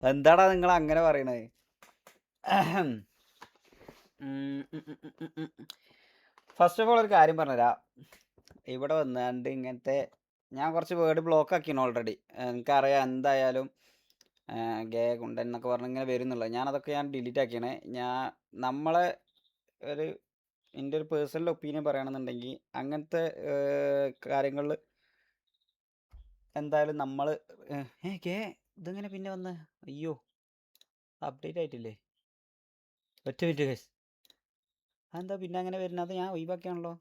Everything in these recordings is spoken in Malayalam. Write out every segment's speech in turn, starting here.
എന്താടാ നിങ്ങൾ അങ്ങനെ പറയണത്? ഫസ്റ്റ് ഓഫ് ഓൾ ഒരു കാര്യം പറഞ്ഞുതരാം. ഇവിടെ വന്നാണ്ട് ഇങ്ങനത്തെ ഞാൻ കുറച്ച് വേർഡ് ബ്ലോക്ക് ആക്കിയാണ് ഓൾറെഡി. എനിക്കറിയാം എന്തായാലും ഗേ കുണ്ടൻ എന്നൊക്കെ പറഞ്ഞ് ഇങ്ങനെ വരുന്നുള്ളത്. ഞാൻ ഡിലീറ്റ് ആക്കിയാണ്. നമ്മളെ ഒരു എൻ്റെ ഒരു പേഴ്സണൽ ഒപ്പീനിയൻ പറയുകയാണെന്നുണ്ടെങ്കിൽ അങ്ങനത്തെ കാര്യങ്ങളിൽ എന്തായാലും നമ്മൾ ഗേ ഇതെങ്ങനെ പിന്നെ വന്ന് അയ്യോ അപ്ഡേറ്റ് ആയിട്ടില്ലേ? ഒറ്റ മിനിറ്റ് ഗൈസ്. അതെന്താ പിന്നെ അങ്ങനെ വരുന്നത്? ഞാൻ ഒഴിവാക്കിയാണല്ലോ.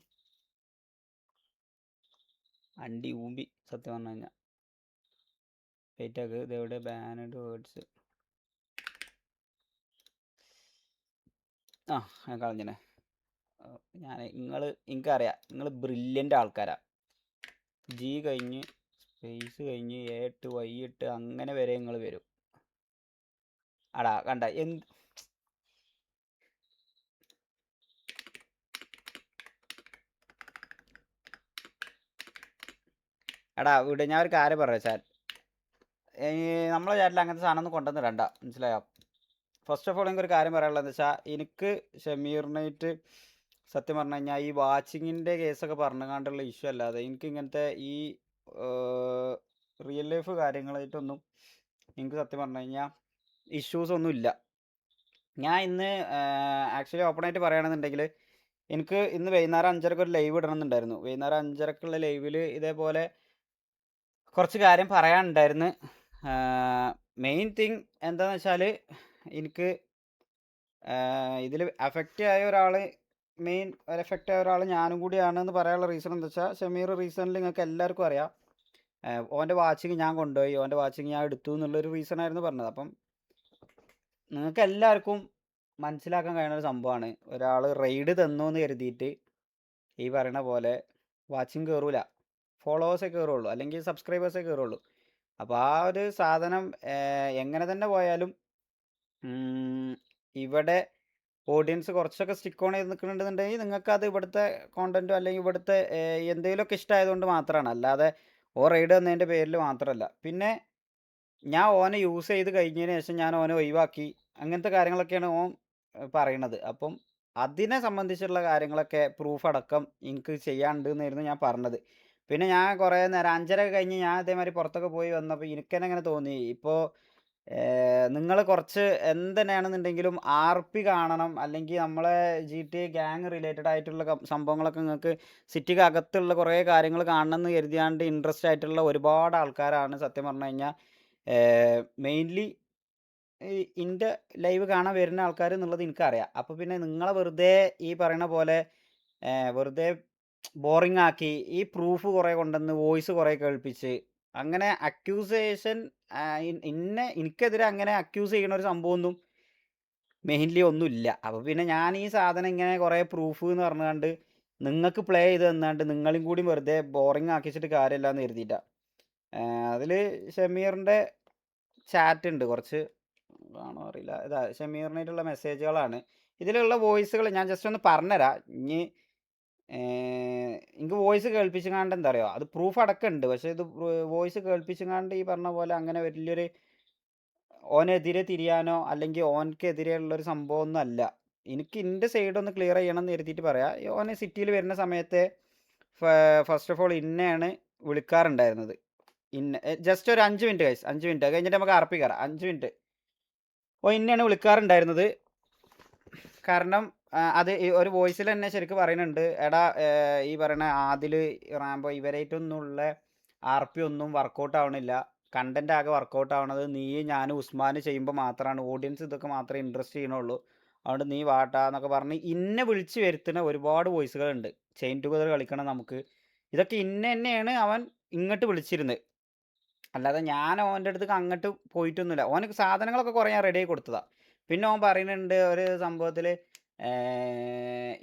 അണ്ടി ഊമ്പി സത്യം പറഞ്ഞു കഴിഞ്ഞാൽ. വെയിറ്റ് ആക്ക്, ഇതെവിടെ ബാനഡ് വേർഡ്സ്? ആ ഞാൻ കളഞ്ഞനെ. എനിക്കറിയാം നിങ്ങൾ ബ്രില്യൻ്റ് ആൾക്കാരാ. ജി കഴിഞ്ഞ് സ്പേസ് കഴിഞ്ഞ് എ ഇട്ട് വൈ ഇട്ട് അങ്ങനെ വരെ നിങ്ങൾ വരും. അടാ കണ്ട എടാ ഇവിടെ ഞാൻ ഒരു കാര്യം പറയാം ചാറ്റ്. നമ്മളെ ചാറ്റിൽ അങ്ങനത്തെ സാധനം ഒന്നും കൊണ്ടുവന്നിടണ്ട, മനസ്സിലായോ? ഫസ്റ്റ് ഓഫ് ഓൾ എനിക്കൊരു കാര്യം പറയാനുള്ളതെന്ന് വെച്ചാൽ എനിക്ക് ഷമീറിനായിട്ട് സത്യം പറഞ്ഞു കഴിഞ്ഞാൽ ഈ വാച്ചിങ്ങിൻ്റെ കേസൊക്കെ പറഞ്ഞുകൊണ്ടുള്ള ഇഷ്യൂ അല്ലാതെ എനിക്ക് ഇങ്ങനത്തെ ഈ റിയൽ ലൈഫ് കാര്യങ്ങളായിട്ടൊന്നും എനിക്ക് സത്യം പറഞ്ഞു കഴിഞ്ഞാൽ ഇഷ്യൂസ് ഒന്നും ഇല്ല. ഞാൻ ഇന്ന് ആക്ച്വലി ഓപ്പണായിട്ട് പറയുകയാണെന്നുണ്ടെങ്കിൽ എനിക്ക് ഇന്ന് വൈകുന്നേരം 5:30 ഒരു ലൈവ് ഇടണമെന്നുണ്ടായിരുന്നു. വൈകുന്നേരം 5:30 ലൈവിൽ ഇതേപോലെ കുറച്ച് കാര്യം പറയാനുണ്ടായിരുന്നു. മെയിൻ തിങ് എന്താണെന്ന് വെച്ചാൽ എനിക്ക് ഇതിൽ എഫക്റ്റ് ആയ ഒരാൾ എഫക്റ്റ് ആയ ഒരാൾ ഞാനും കൂടിയാണെന്ന് പറയാനുള്ള റീസൺ എന്താ വെച്ചാൽ ഷമീർ റീസണിൽ നിങ്ങൾക്ക് എല്ലാവർക്കും അറിയാം. ഓൻ്റെ വാച്ചിങ് ഞാൻ കൊണ്ടുപോയി, ഓൻ്റെ വാച്ചിങ് ഞാൻ എടുത്തു എന്നുള്ളൊരു റീസണായിരുന്നു പറഞ്ഞത്. അപ്പം നിങ്ങൾക്ക് എല്ലാവർക്കും മനസ്സിലാക്കാൻ കഴിയുന്ന ഒരു സംഭവമാണ്, ഒരാൾ റെയ്ഡ് തന്നു എന്ന് കരുതിയിട്ട് ഈ പറയണ പോലെ വാച്ചിങ് കയറൂല, ഫോളോവേഴ്സേ കയറുള്ളൂ, അല്ലെങ്കിൽ സബ്സ്ക്രൈബേഴ്സേ കയറുള്ളൂ. അപ്പോൾ ആ ഒരു സാധനം എങ്ങനെ തന്നെ പോയാലും ഇവിടെ ഓഡിയൻസ് കുറച്ചൊക്കെ സ്റ്റിക്ക് ഓൺ ചെയ്ത് നിൽക്കുന്നുണ്ടെന്നുണ്ടെങ്കിൽ നിങ്ങൾക്ക് അത് ഇവിടുത്തെ കോണ്ടൻറ്റോ അല്ലെങ്കിൽ ഇവിടുത്തെ എന്തെങ്കിലുമൊക്കെ ഇഷ്ടമായതുകൊണ്ട് മാത്രമാണ്, അല്ലാതെ റൈഡ് തന്നതിൻ്റെ പേരിൽ മാത്രമല്ല. പിന്നെ ഞാൻ ഓനെ യൂസ് ചെയ്ത് കഴിഞ്ഞതിന് ശേഷം ഞാൻ ഓനെ ഒഴിവാക്കി, അങ്ങനത്തെ കാര്യങ്ങളൊക്കെയാണ് ഓൻ പറയണത്. അപ്പം അതിനെ സംബന്ധിച്ചുള്ള കാര്യങ്ങളൊക്കെ പ്രൂഫ് അടക്കം എനിക്ക് ചെയ്യാനുണ്ട് എന്നായിരുന്നു ഞാൻ പറഞ്ഞത്. പിന്നെ ഞാൻ കുറേ നേരം 5:30 കഴിഞ്ഞ് ഞാൻ ഇതേമാതിരി പുറത്തൊക്കെ പോയി വന്നപ്പോൾ എനിക്ക് തന്നെ അങ്ങനെ തോന്നി, ഇപ്പോൾ നിങ്ങൾ കുറച്ച് എന്തുതന്നെയാണെന്നുണ്ടെങ്കിലും RP കാണണം, അല്ലെങ്കിൽ നമ്മളെ GTA ഗ്യാങ് റിലേറ്റഡ് ആയിട്ടുള്ള സംഭവങ്ങളൊക്കെ നിങ്ങൾക്ക് സിറ്റിക്ക് അകത്തുള്ള കുറേ കാര്യങ്ങൾ കാണണം എന്ന് കരുതിയാണ്ട് ഇൻട്രസ്റ്റ് ആയിട്ടുള്ള ഒരുപാട് ആൾക്കാരാണ് സത്യം പറഞ്ഞു കഴിഞ്ഞാൽ മെയിൻലി ഇൻ്റെ ലൈവ് കാണാൻ വരുന്ന ആൾക്കാർ എന്നുള്ളത് എനിക്കറിയാം. അപ്പോൾ പിന്നെ നിങ്ങളെ വെറുതെ ഈ പറയണ പോലെ വെറുതെ ബോറിംഗ് ആക്കി ഈ പ്രൂഫ് കുറേ കൊണ്ടുവന്ന് വോയിസ് കുറേ കേൾപ്പിച്ച് അങ്ങനെ അക്യൂസേഷൻ എനിക്കെതിരെ അങ്ങനെ അക്യൂസ് ചെയ്യണ ഒരു സംഭവമൊന്നും മെയിൻലി ഒന്നുമില്ല. അപ്പോൾ പിന്നെ ഞാൻ ഈ സാധനം ഇങ്ങനെ കുറേ പ്രൂഫ് എന്ന് പറഞ്ഞുകൊണ്ട് നിങ്ങൾക്ക് പ്ലേ ചെയ്ത് തന്നാണ്ട് നിങ്ങളും കൂടി വെറുതെ ബോറിംഗ് ആക്കിച്ചിട്ട് കാര്യമില്ല എന്ന് കരുതിയിട്ടാണ്. അതിൽ ഷമീറിൻ്റെ ചാറ്റ് ഉണ്ട് കുറച്ച്, ആണോ അറിയില്ല, ഇതാ ഷമീറിനായിട്ടുള്ള മെസ്സേജുകളാണ്. ഇതിലുള്ള വോയിസുകൾ ഞാൻ ജസ്റ്റ് ഒന്ന് പറഞ്ഞുതരാം. ഇനി എനിക്ക് വോയിസ് കേൾപ്പിച്ചങ്ങാണ്ട് എന്താ പറയുക, അത് പ്രൂഫ് അടക്കമുണ്ട്, പക്ഷേ ഇത് വോയിസ് കേൾപ്പിച്ചങ്ങാണ്ട് ഈ പറഞ്ഞ പോലെ അങ്ങനെ വലിയൊരു ഓനെതിരെ തിരിയാനോ അല്ലെങ്കിൽ ഓനക്കെതിരെയുള്ളൊരു സംഭവമൊന്നും അല്ല. എനിക്ക് എൻ്റെ സൈഡ് ഒന്ന് ക്ലിയർ ചെയ്യണം എന്ന് കരുതിയിട്ട് പറയാം. ഓന് സിറ്റിയിൽ വരുന്ന സമയത്ത് ഫസ്റ്റ് ഓഫ് ഓൾ ഇന്നെയാണ് വിളിക്കാറുണ്ടായിരുന്നത്. ജസ്റ്റ് ഒരു 5 മിനിറ്റ് ഗൈസ്, 5 മിനിറ്റ് കഴിഞ്ഞിട്ട് നമുക്ക് RP കയറാം. 5 മിനിറ്റ് ഇന്നെയാണ് വിളിക്കാറുണ്ടായിരുന്നത്. കാരണം അത് ഒരു വോയിസിൽ തന്നെ ശരിക്കും പറയുന്നുണ്ട്, എടാ ഈ പറയണ ആദിൽ റാംബോ ഇവരായിട്ടൊന്നുള്ള RP ഒന്നും വർക്കൗട്ട് ആവണില്ല, കണ്ടന്റ് ആകെ വർക്കൗട്ട് ആവണത് നീ ഞാനും ഉസ്മാന് ചെയ്യുമ്പോൾ മാത്രമാണ്, ഓഡിയൻസ് ഇതൊക്കെ മാത്രമേ ഇൻട്രസ്റ്റ് ചെയ്യണുള്ളൂ, അതുകൊണ്ട് നീ വാട്ടാന്നൊക്കെ പറഞ്ഞ് ഇന്നെ വിളിച്ച് വരുത്തുന്ന ഒരുപാട് വോയിസുകളുണ്ട്. ചെയിൻ ടുഗദർ കളിക്കണം നമുക്ക്, ഇതൊക്കെ തന്നെയാണ് അവൻ ഇങ്ങോട്ട് വിളിച്ചിരുന്നത്. അല്ലാതെ ഞാൻ ഓൻ്റെ അടുത്തേക്ക് അങ്ങോട്ട് പോയിട്ടൊന്നുമില്ല. ഓനക്ക് സാധനങ്ങളൊക്കെ കുറേ ഞാൻ റെഡി ആയി കൊടുത്തതാണ്. പിന്നെ ഓൻ പറയുന്നുണ്ട് ഒരു സംഭവത്തിൽ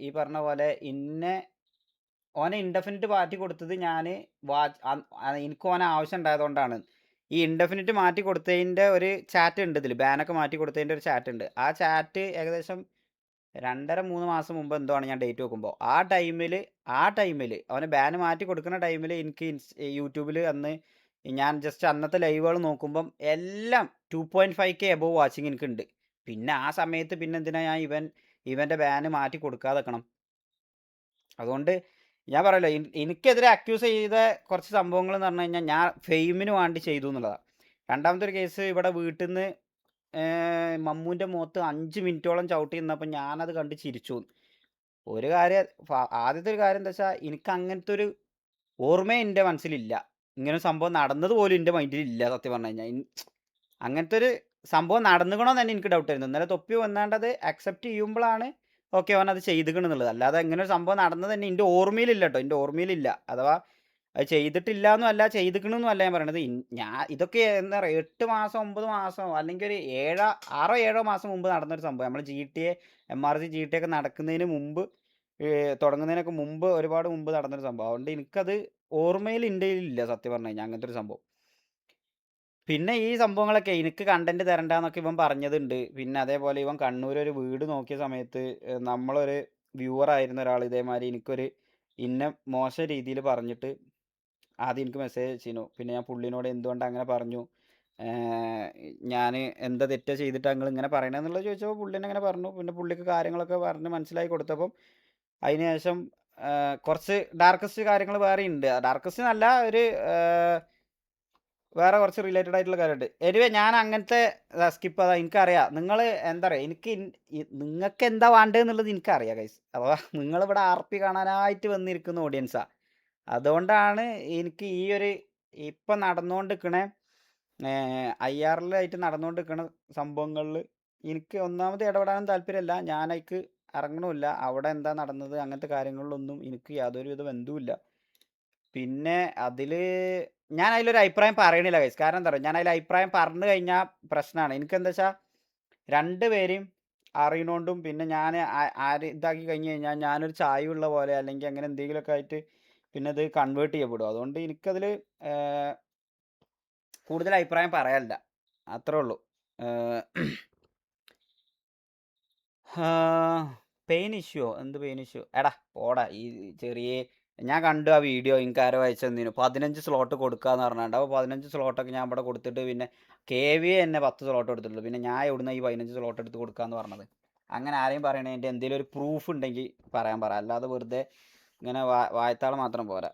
ഈ പറഞ്ഞ പോലെ ഓനെ ഇൻഡെഫിനിറ്റ് മാറ്റി കൊടുത്തത് ഞാൻ എനിക്ക് ഓനെ ആവശ്യം ഉണ്ടായതുകൊണ്ടാണ്. ഈ ഇൻഡെഫിനിറ്റ് മാറ്റി കൊടുത്തതിൻ്റെ ഒരു ചാറ്റ് ഉണ്ട് ഇതിൽ, ബാനൊക്കെ മാറ്റി കൊടുത്തതിൻ്റെ ഒരു ചാറ്റ് ഉണ്ട്. ആ ചാറ്റ് ഏകദേശം 2.5-3 മാസം മുമ്പ് എന്തോ ആണ് ഞാൻ ഡേറ്റ് നോക്കുമ്പോൾ. ആ ടൈമിൽ അവനെ ബാന് മാറ്റി കൊടുക്കുന്ന ടൈമിൽ എനിക്ക് യൂട്യൂബിൽ അന്ന് ഞാൻ ജസ്റ്റ് അന്നത്തെ ലൈവുകൾ നോക്കുമ്പം എല്ലാം 2.5K എബോവ് വാച്ചിങ് എനിക്കുണ്ട്. പിന്നെ ആ സമയത്ത് പിന്നെ എന്തിനാ ഞാൻ ഇവൻ്റെ ബാന് മാറ്റി കൊടുക്കാതെ നിക്കണം. അതുകൊണ്ട് ഞാൻ പറയല്ലോ, എനിക്കെതിരെ അക്യൂസ് ചെയ്ത കുറച്ച് സംഭവങ്ങൾ എന്ന് പറഞ്ഞു കഴിഞ്ഞാൽ ഞാൻ ഫെയിമിന് വേണ്ടി ചെയ്തു എന്നുള്ളതാണ്. രണ്ടാമത്തെ ഒരു കേസ്, ഇവിടെ വീട്ടിൽ നിന്ന് മമ്മൂൻ്റെ മുഖത്ത് 5 മിനിറ്റോളം ചവിട്ടി നിന്നപ്പോൾ ഞാനത് കണ്ട് ചിരിച്ചു. ഒരു കാര്യം, ആദ്യത്തെ ഒരു കാര്യം എന്താ വെച്ചാൽ, എനിക്ക് അങ്ങനത്തെ ഒരു ഓർമ്മ എൻ്റെ മനസ്സിലില്ല. ഇങ്ങനെ സംഭവം നടന്നത് പോലും എൻ്റെ മൈൻഡിലില്ല സത്യം പറഞ്ഞു കഴിഞ്ഞാൽ. അങ്ങനത്തെ ഒരു സംഭവം നടന്നുകണോന്ന് തന്നെ എനിക്ക് ഡൗട്ട് ആയിരുന്നു. ഇന്നലെ തൊപ്പി വന്നാണ്ടത് അക്സെപ്റ്റ് ചെയ്യുമ്പോഴാണ് ഓക്കെ അവൻ അത് ചെയ്തിക്കണെന്നുള്ളത്. അല്ലാതെ ഇങ്ങനെ ഒരു സംഭവം നടന്നത് തന്നെ എൻ്റെ ഓർമ്മയിലില്ല കേട്ടോ. എൻ്റെ ഓർമ്മയിലില്ല. അഥവാ അത് ചെയ്തിട്ടില്ല എന്നും അല്ല, ചെയ്തിക്കണമെന്നും അല്ല ഞാൻ പറയണത്. ഞാൻ ഇതൊക്കെ എന്താ പറയുക, 8 മാസം 9 മാസം അല്ലെങ്കിൽ ഒരു 6 7 മാസം മുമ്പ് നടന്നൊരു സംഭവം. നമ്മൾ GTA MRC GTA ഒക്കെ നടക്കുന്നതിന് മുമ്പ്, തുടങ്ങുന്നതിനൊക്കെ മുമ്പ്, ഒരുപാട് മുമ്പ് നടന്നൊരു സംഭവം. അതുകൊണ്ട് എനിക്കത് ഓർമ്മയിൽ ഇല്ല സത്യം പറഞ്ഞു കഴിഞ്ഞാൽ അങ്ങനത്തെ ഒരു സംഭവം. പിന്നെ ഈ സംഭവങ്ങളൊക്കെ എനിക്ക് കണ്ടന്റ് തരണ്ടെന്നൊക്കെ ഇവൻ പറഞ്ഞതുണ്ട്. പിന്നെ അതേപോലെ ഇവൻ കണ്ണൂർ ഒരു വീട് നോക്കിയ സമയത്ത് നമ്മളൊരു വ്യൂവർ ആയിരുന്ന ഒരാൾ ഇതേമാതിരി എനിക്കൊരു മോശം രീതിയിൽ പറഞ്ഞിട്ട് ആദ്യം എനിക്ക് മെസ്സേജ് അയച്ചിരുന്നു. പിന്നെ ഞാൻ പുള്ളിനോട് എന്തുകൊണ്ട് അങ്ങനെ പറഞ്ഞു, ഞാൻ എന്താ തെറ്റാ ചെയ്തിട്ട് നിങ്ങൾ ഇങ്ങനെ പറയണമെന്നുള്ളത് ചോദിച്ചപ്പോൾ പുള്ളി അങ്ങനെ പറഞ്ഞു. പിന്നെ പുള്ളിക്ക് കാര്യങ്ങളൊക്കെ പറഞ്ഞ് മനസ്സിലാക്കി കൊടുത്തപ്പം അതിന് ശേഷം കുറച്ച് ഡാർക്കസ്റ്റ് കാര്യങ്ങൾ വേറെ ഉണ്ട്. ഡാർക്കസ്റ്റ് എന്നല്ല, ഒരു വേറെ കുറച്ച് റിലേറ്റഡ് ആയിട്ടുള്ള കാര്യമുണ്ട്. എനിവേ ഞാൻ അങ്ങനത്തെ സ്കിപ്പ് ചെയ്താൽ എനിക്കറിയാം. നിങ്ങൾ എന്താ പറയുക, നിങ്ങൾക്ക് എന്താ വേണ്ടതെന്നുള്ളത് എനിക്കറിയാം ഗൈസ്. അഥവാ നിങ്ങളിവിടെ RP കാണാനായിട്ട് വന്നിരിക്കുന്ന ഓഡിയൻസാണ്. അതുകൊണ്ടാണ് എനിക്ക് ഈ ഒരു ഇപ്പം നടന്നുകൊണ്ടിരിക്കണ IRL-ആയിട്ട് നടന്നുകൊണ്ടിരിക്കുന്ന സംഭവങ്ങളിൽ എനിക്ക് ഒന്നാമത് ഇടപെടാനും താല്പര്യമില്ല. ഞാൻ അതിലേക്ക് ഇറങ്ങണമില്ല. അവിടെ എന്താ നടന്നത് അങ്ങനത്തെ കാര്യങ്ങളിലൊന്നും എനിക്ക് യാതൊരുവിധ ബന്ധവുമില്ല. പിന്നെ ഞാൻ അതിലൊരു അഭിപ്രായം പറയണില്ല ഗൈസ്. കാരണം എന്താ പറയുക, ഞാൻ അതിൽ അഭിപ്രായം പറഞ്ഞു കഴിഞ്ഞാൽ പ്രശ്നമാണ്. എനിക്കെന്താ വെച്ചാൽ രണ്ടുപേരെയും അറിയണോണ്ടും പിന്നെ ഞാൻ ഇതാക്കി കഴിഞ്ഞ് കഴിഞ്ഞാൽ ഞാനൊരു ചായവുള്ള പോലെ അല്ലെങ്കിൽ അങ്ങനെ എന്തെങ്കിലുമൊക്കെ ആയിട്ട് പിന്നെ അത് കൺവേർട്ട് ചെയ്യപ്പെടും. അതുകൊണ്ട് എനിക്കതിൽ കൂടുതൽ അഭിപ്രായം പറയാനില്ല. അത്രേ ഉള്ളൂ. പെയിൻ ഇഷ്യൂ എന്ത് പെയിൻ ഇഷ്യൂ? എടാ പോടാ, ഈ ചെറിയ ഞാൻ കണ്ടു ആ വീഡിയോ. എനിക്ക് ആരോ അയച്ചെന്നീനു 15 സ്ലോട്ട് കൊടുക്കാന്ന് പറഞ്ഞാണ്ട്. അപ്പോൾ 15 സ്ലോട്ടൊക്കെ ഞാൻ ഇവിടെ കൊടുത്തിട്ട് പിന്നെ KVA എന്നെ 10 സ്ലോട്ട് കൊടുത്തിട്ടുള്ളൂ. പിന്നെ ഞാൻ എവിടുന്ന ഈ 15 സ്ലോട്ട് എടുത്ത് കൊടുക്കാന്ന് പറഞ്ഞത്? അങ്ങനെ ആരെയും പറയണേ, എൻ്റെ എന്തെങ്കിലും ഒരു പ്രൂഫ് ഉണ്ടെങ്കിൽ പറയാൻ പറ. അല്ലാതെ വെറുതെ ഇങ്ങനെ വായത്താളം മാത്രം പോരാ.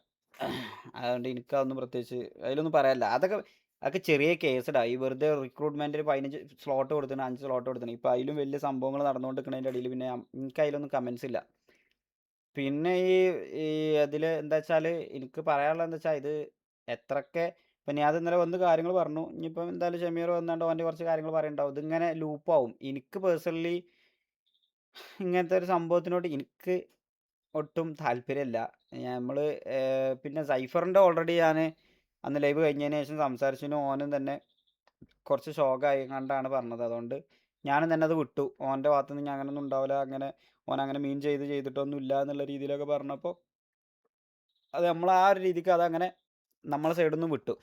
അതുകൊണ്ട് എനിക്കതൊന്നും പ്രത്യേകിച്ച് അതിലൊന്നും പറയാനില്ല. അതൊക്കെ ചെറിയ കേസടാ. ഈ വെറുതെ റിക്രൂട്ട്മെൻറ്റിൽ 15 സ്ലോട്ട് കൊടുത്തിന്, 5 സ്ലോട്ട് കൊടുത്തിന്. ഇപ്പോൾ അതിലും വലിയ സംഭവങ്ങൾ നടന്നുകൊണ്ടിരിക്കുന്നതിൻ്റെ ഇടയിൽ പിന്നെ എനിക്ക് അതിലൊന്നും കമൻസ് ഇല്ല. പിന്നെ ഈ അതിൽ എന്താ വെച്ചാൽ എനിക്ക് പറയാനുള്ളത് എന്താ വെച്ചാൽ, ഇത് എത്രയൊക്കെ ഇപ്പം ഞാൻ ഇന്നലെ വന്ന് കാര്യങ്ങൾ പറഞ്ഞു. ഇനിയിപ്പം എന്തായാലും ഷമീർ വന്നാണ്ട് അവൻ്റെ കുറച്ച് കാര്യങ്ങൾ പറയണ്ടാവും. ഇതിങ്ങനെ ലൂപ്പാവും. എനിക്ക് പേഴ്സണലി ഇങ്ങനത്തെ ഒരു സംഭവത്തിനോട് എനിക്ക് ഒട്ടും താല്പര്യമില്ല. നമ്മൾ പിന്നെ സൈഫറിൻ്റെ ഓൾറെഡി ഞാൻ അന്ന് ലൈവ് കഴിഞ്ഞതിന് ശേഷം സംസാരിച്ചതിന് ഓനും തന്നെ കുറച്ച് ഷോക്കായി കണ്ടാണ് പറഞ്ഞത്. അതുകൊണ്ട് ഞാനും തന്നെ അത് വിട്ടു. ഓൻ്റെ ഭാഗത്തുനിന്ന് ഞാൻ അങ്ങനെയൊന്നും ഉണ്ടാവില്ല, അങ്ങനെ ഓൻ അങ്ങനെ മീൻ ചെയ്തിട്ടൊന്നും ഇല്ല എന്നുള്ള രീതിയിലൊക്കെ പറഞ്ഞപ്പോൾ അത് നമ്മൾ ആ ഒരു രീതിക്ക് അതങ്ങനെ നമ്മളെ സൈഡിൽ നിന്ന് വിട്ടു.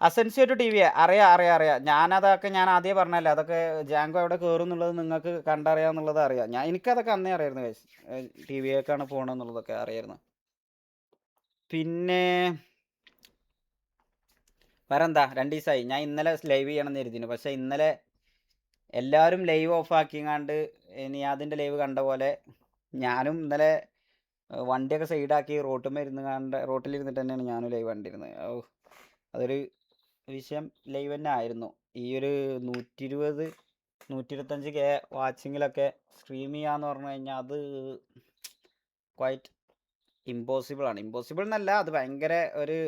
അസെൻസിയോ ടു TV അറിയാം. ഞാനതൊക്കെ ഞാൻ ആദ്യമേ പറഞ്ഞല്ലേ, അതൊക്കെ ജാങ്കോ എവിടെ കയറും എന്നുള്ളത് നിങ്ങൾക്ക് കണ്ടറിയാമെന്നുള്ളത് അറിയാം. എനിക്കതൊക്കെ അന്നേ അറിയായിരുന്നു ഗൈസ്. TVയൊക്കെയാണ് പോകണമെന്നുള്ളതൊക്കെ അറിയായിരുന്നു. പിന്നെ വേറെ എന്താ, 2 ദിവസമായി. ഞാൻ ഇന്നലെ ലൈവ് ചെയ്യണമെന്ന് കരുതിയിരുന്നു. പക്ഷേ ഇന്നലെ എല്ലാവരും ലൈവ് ഓഫ് ആക്കിങ്ങാണ്ട് നിയാദിൻ്റെ ലൈവ് കണ്ട പോലെ ഞാനും ഇന്നലെ വണ്ടിയൊക്കെ സൈഡാക്കി റോട്ടിലിരുന്നിട്ട് തന്നെയാണ് ഞാനും ലൈവ് കണ്ടിരുന്നത്. അതൊരു വിഷയം ലൈവ് തന്നെ ആയിരുന്നു. ഈ ഒരു 120 125K വാച്ചിങ്ങിലൊക്കെ സ്ട്രീം ചെയ്യാന്ന് പറഞ്ഞു കഴിഞ്ഞാൽ അത് ക്വൈറ്റ് ഇമ്പോസിബിൾ ആണ്. ഇമ്പോസിബിൾ എന്നല്ല, അത് ഭയങ്കര ഒരു